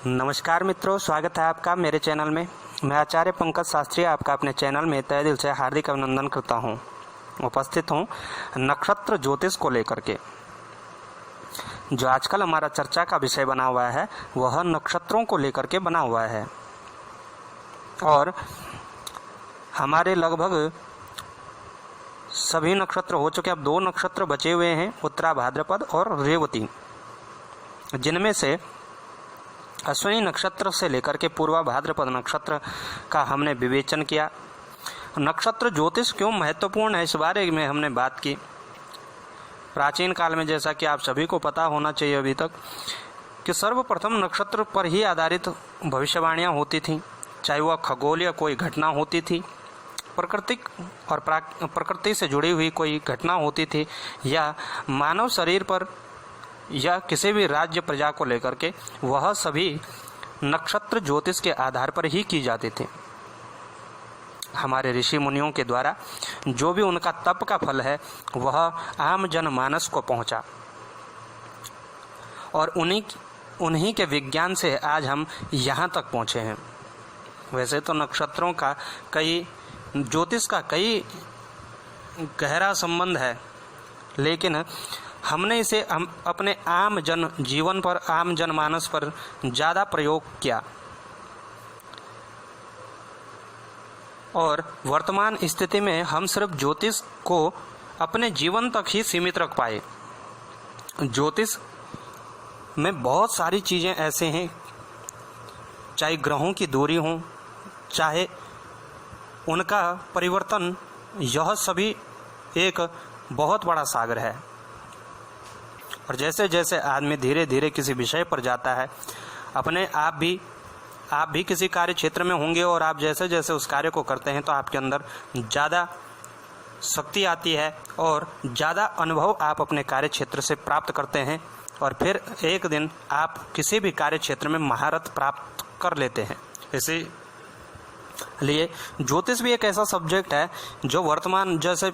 नमस्कार मित्रों, स्वागत है आपका मेरे चैनल में। मैं आचार्य पंकज शास्त्री आपका अपने चैनल में तहे दिल से हार्दिक अभिनंदन करता हूं। उपस्थित हूं नक्षत्र ज्योतिष को लेकर के। जो आजकल हमारा चर्चा का विषय बना हुआ है वह नक्षत्रों को लेकर के बना हुआ है और हमारे लगभग सभी नक्षत्र हो चुके। अब 2 नक्षत्र बचे हुए हैं, उत्तरा भाद्रपद और रेवती, जिनमें से अश्विनी नक्षत्र से लेकर के पूर्वा भाद्रपद नक्षत्र का हमने विवेचन किया। नक्षत्र ज्योतिष क्यों महत्वपूर्ण है इस बारे में हमने बात की। प्राचीन काल में, जैसा कि आप सभी को पता होना चाहिए अभी तक, कि सर्वप्रथम नक्षत्र पर ही आधारित भविष्यवाणियाँ होती थीं, चाहे वह खगोल या कोई घटना होती थी, प्राकृतिक और प्रकृति से जुड़ी हुई कोई घटना होती थी, या मानव शरीर पर या किसी भी राज्य प्रजा को लेकर के, वह सभी नक्षत्र ज्योतिष के आधार पर ही की जाती थी। हमारे ऋषि मुनियों के द्वारा जो भी उनका तप का फल है वह आम जनमानस को पहुंचा और उन्हीं के विज्ञान से आज हम यहाँ तक पहुँचे हैं। वैसे तो नक्षत्रों का ज्योतिष का कई गहरा संबंध है, लेकिन हमने इसे अपने आम जन जीवन पर, आम जनमानस पर ज़्यादा प्रयोग किया और वर्तमान स्थिति में हम सिर्फ ज्योतिष को अपने जीवन तक ही सीमित रख पाए। ज्योतिष में बहुत सारी चीज़ें ऐसे हैं, चाहे ग्रहों की दूरी हो, चाहे उनका परिवर्तन, यह सभी एक बहुत बड़ा सागर है। और जैसे जैसे आदमी धीरे धीरे किसी विषय पर जाता है, अपने आप भी किसी कार्य क्षेत्र में होंगे और आप जैसे जैसे उस कार्य को करते हैं तो आपके अंदर ज़्यादा शक्ति आती है और ज़्यादा अनुभव आप अपने कार्य क्षेत्र से प्राप्त करते हैं और फिर एक दिन आप किसी भी कार्य क्षेत्र में महारत प्राप्त कर लेते हैं। इसीलिए ज्योतिष भी एक ऐसा सब्जेक्ट है जो वर्तमान, जैसे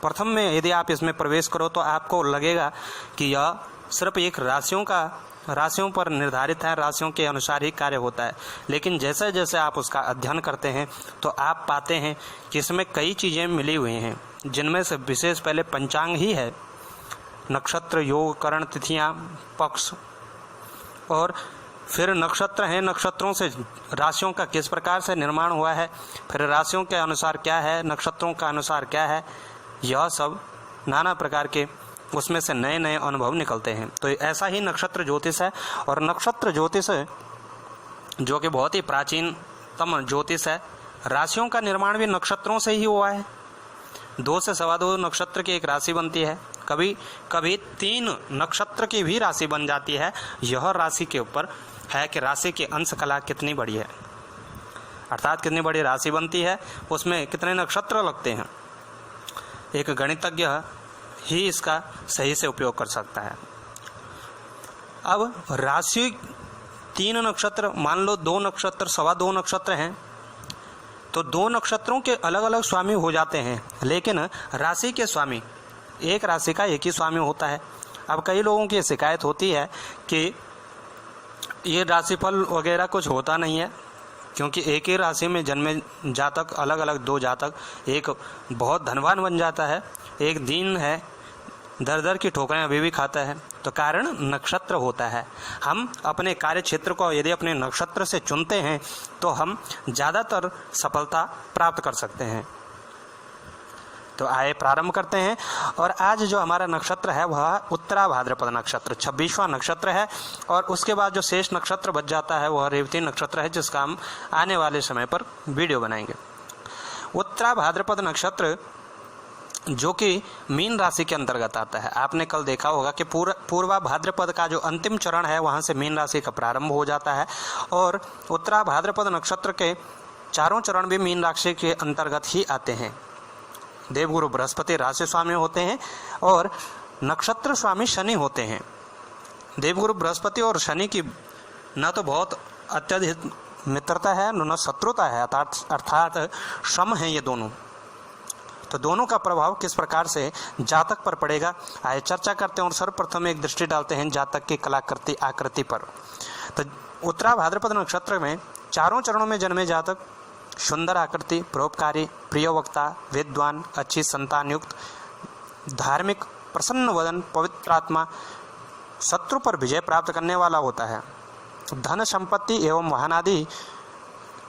प्रथम में यदि आप इसमें प्रवेश करो तो आपको लगेगा कि यह सिर्फ एक राशियों पर निर्धारित है, राशियों के अनुसार ही कार्य होता है। लेकिन जैसे जैसे आप उसका अध्ययन करते हैं तो आप पाते हैं कि इसमें कई चीज़ें मिली हुई हैं, जिनमें से विशेष पहले पंचांग ही है। नक्षत्र, योग, करण, तिथियां, पक्ष, और फिर नक्षत्र हैं। नक्षत्रों से राशियों का किस प्रकार से निर्माण हुआ है, फिर राशियों के अनुसार क्या है, नक्षत्रों का अनुसार क्या है, यह सब नाना प्रकार के उसमें से नए नए अनुभव निकलते हैं। तो ऐसा ही नक्षत्र ज्योतिष है। और नक्षत्र ज्योतिष जो कि बहुत ही प्राचीनतम ज्योतिष है, राशियों का निर्माण भी नक्षत्रों से ही हुआ है। 2 से 2.25 नक्षत्र की एक राशि बनती है, कभी कभी 3 नक्षत्र की भी राशि बन जाती है। यह राशि के ऊपर है कि राशि की अंश कला कितनी बड़ी है, अर्थात कितनी बड़ी राशि बनती है, उसमें कितने नक्षत्र लगते हैं। एक गणितज्ञ ही इसका सही से उपयोग कर सकता है। अब राशि 3 नक्षत्र, मान लो 2 नक्षत्र, 2.25 नक्षत्र हैं, तो 2 नक्षत्रों के अलग अलग स्वामी हो जाते हैं, लेकिन राशि के स्वामी, एक राशि का एक ही स्वामी होता है। अब कई लोगों की शिकायत होती है कि ये राशिफल वगैरह कुछ होता नहीं है, क्योंकि एक ही राशि में जन्मे जातक, अलग अलग 2 जातक, एक बहुत धनवान बन जाता है, एक दीन है, दर दर की ठोकरें अभी भी खाता है। तो कारण नक्षत्र होता है। हम अपने कार्य क्षेत्र को यदि अपने नक्षत्र से चुनते हैं तो हम ज़्यादातर सफलता प्राप्त कर सकते हैं। तो आइए प्रारंभ करते हैं। और आज जो हमारा नक्षत्र है वह उत्तरा भाद्रपद नक्षत्र 26वां नक्षत्र है, और उसके बाद जो शेष नक्षत्र बच जाता है वह रेवती नक्षत्र है, जिसका हम आने वाले समय पर वीडियो बनाएंगे। उत्तरा भाद्रपद नक्षत्र जो कि मीन राशि के अंतर्गत आता है। आपने कल देखा होगा कि पूर्वा भाद्रपद का जो अंतिम चरण है वहाँ से मीन राशि का प्रारंभ हो जाता है, और उत्तरा भाद्रपद नक्षत्र के 4 चरण भी मीन राशि के अंतर्गत ही आते हैं। देवगुरु बृहस्पति राशि स्वामी होते हैं और नक्षत्र स्वामी शनि होते हैं। देवगुरु बृहस्पति और शनि की न तो बहुत अत्यधिक मित्रता है, न शत्रुता है, अर्थात सम है ये दोनों। तो दोनों का प्रभाव किस प्रकार से जातक पर पड़ेगा, आइए चर्चा करते हैं। और सर्वप्रथम एक दृष्टि डालते हैं जातक की कलाकृति आकृति पर। तो उत्तरा भाद्रपद नक्षत्र में चारों चरणों में जन्मे जातक सुंदर आकृति, परोपकारी, प्रिय वक्ता, विद्वान, अच्छी संतान युक्त, धार्मिक, प्रसन्न वदन, पवित्र आत्मा, शत्रु पर विजय प्राप्त करने वाला होता है। धन संपत्ति एवं वाहन आदि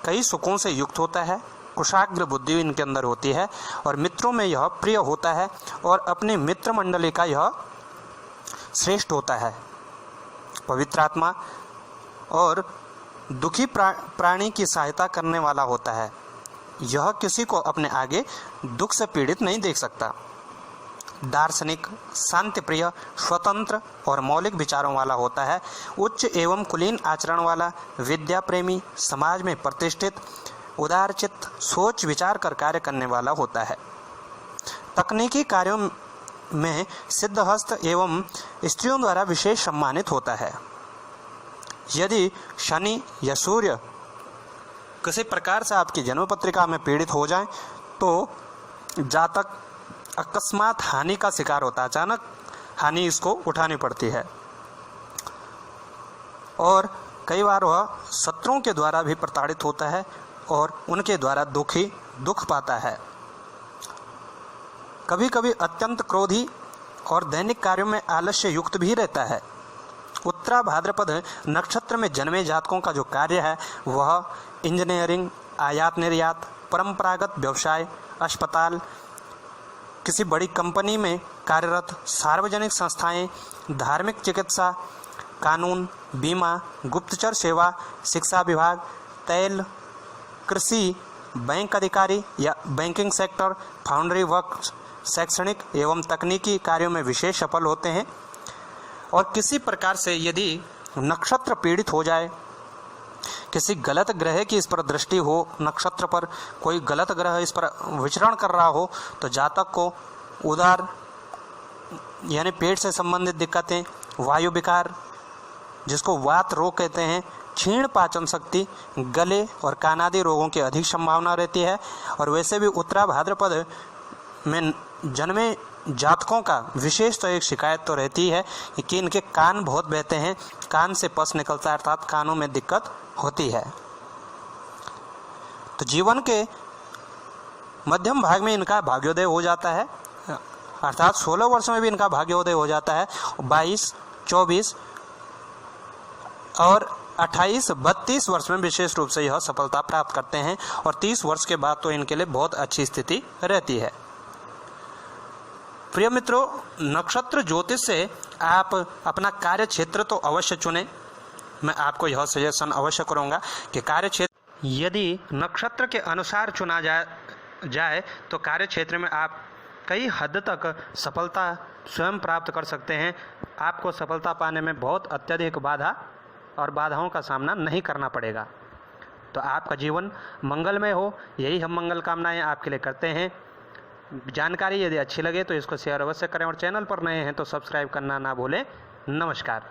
कई सुखों से युक्त होता है। कुशाग्र बुद्धि इनके अंदर होती है और मित्रों में यह प्रिय होता है और अपनी मित्र मंडली का यह श्रेष्ठ होता है। पवित्र आत्मा और दुखी प्राणी की सहायता करने वाला होता है। यह किसी को अपने आगे दुख से पीड़ित नहीं देख सकता। दार्शनिक, शांति प्रिय, स्वतंत्र और मौलिक विचारों वाला होता है। उच्च एवं कुलीन आचरण वाला, विद्या प्रेमी, समाज में प्रतिष्ठित, उदारचित्त, सोच विचार कर कार्य करने वाला होता है। तकनीकी कार्यों में सिद्धहस्त एवं स्त्रियों द्वारा विशेष सम्मानित होता है। यदि शनि या सूर्य किसी प्रकार से आपकी जन्म पत्रिका में पीड़ित हो जाए तो जातक अकस्मात हानि का शिकार होता है। अचानक हानि इसको उठानी पड़ती है और कई बार वह शत्रुओं के द्वारा भी प्रताड़ित होता है और उनके द्वारा दुख पाता है। कभी कभी अत्यंत क्रोधी और दैनिक कार्यों में आलस्य युक्त भी रहता है। उत्तरा भाद्रपद नक्षत्र में जन्मे जातकों का जो कार्य है वह इंजीनियरिंग, आयात निर्यात, परंपरागत व्यवसाय, अस्पताल, किसी बड़ी कंपनी में कार्यरत, सार्वजनिक संस्थाएं, धार्मिक चिकित्सा, कानून, बीमा, गुप्तचर सेवा, शिक्षा विभाग, तैल, कृषि, बैंक अधिकारी या बैंकिंग सेक्टर, फाउंड्री वर्क, शैक्षणिक एवं तकनीकी कार्यों में विशेष सफल होते हैं। और किसी प्रकार से यदि नक्षत्र पीड़ित हो जाए, किसी गलत ग्रह की इस पर दृष्टि हो, नक्षत्र पर कोई गलत ग्रह इस पर विचरण कर रहा हो, तो जातक को उदर यानी पेट से संबंधित दिक्कतें, वायु विकार जिसको वात रोग कहते हैं, क्षीण पाचन शक्ति, गले और कान आदि रोगों की अधिक संभावना रहती है। और वैसे भी उत्तरा भाद्रपद में जन्मे जातकों का विशेष तो एक शिकायत तो रहती है कि इनके कान बहुत बहते हैं, कान से पस निकलता है, अर्थात कानों में दिक्कत होती है। तो जीवन के मध्यम भाग में इनका भाग्योदय हो जाता है, अर्थात 16 वर्ष में भी इनका भाग्योदय हो जाता है। 22, 24 और 28, 32 वर्ष में विशेष रूप से यह सफलता प्राप्त करते हैं और 30 वर्ष के बाद तो इनके लिए बहुत अच्छी स्थिति रहती है। प्रिय मित्रों, नक्षत्र ज्योतिष से आप अपना कार्य क्षेत्र तो अवश्य चुनें। मैं आपको यह सजेशन अवश्य करूंगा कि कार्य क्षेत्र यदि नक्षत्र के अनुसार चुना जाए तो कार्य क्षेत्र में आप कई हद तक सफलता स्वयं प्राप्त कर सकते हैं। आपको सफलता पाने में बहुत अत्यधिक बाधा और बाधाओं का सामना नहीं करना पड़ेगा। तो आपका जीवन मंगलमय हो, यही हम मंगल कामनाएं आपके लिए करते हैं। जानकारी यदि अच्छी लगे तो इसको शेयर अवश्य करें और चैनल पर नए हैं तो सब्सक्राइब करना ना भूलें। नमस्कार।